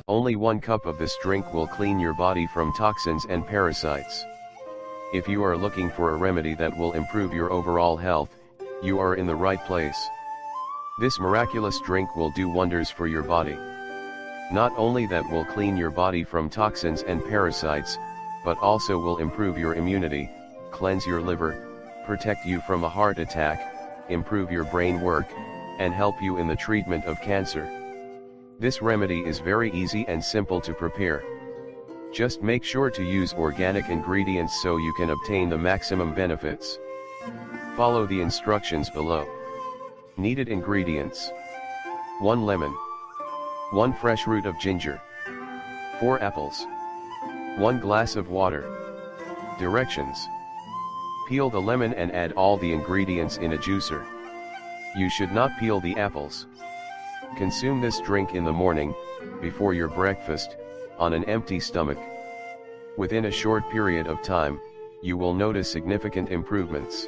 Only 1 cup of this drink will clean your body from toxins and parasites. If you are looking for a remedy that will improve your overall health, you are in the right place. This miraculous drink will do wonders for your body. Not only that will clean your body from toxins and parasites, but also will improve your immunity, cleanse your liver, protect you from a heart attack, improve your brain work, and help you in the treatment of cancer. This remedy is very easy and simple to prepare. Just make sure to use organic ingredients so you can obtain the maximum benefits. Follow the instructions below. Needed ingredients: 1 lemon, 1 fresh root of ginger, 4 apples, 1 glass of water. Directions: peel the lemon and add all the ingredients in a juicer. You should not peel the apples. Consume this drink in the morning, before your breakfast, on an empty stomach. Within a short period of time, you will notice significant improvements.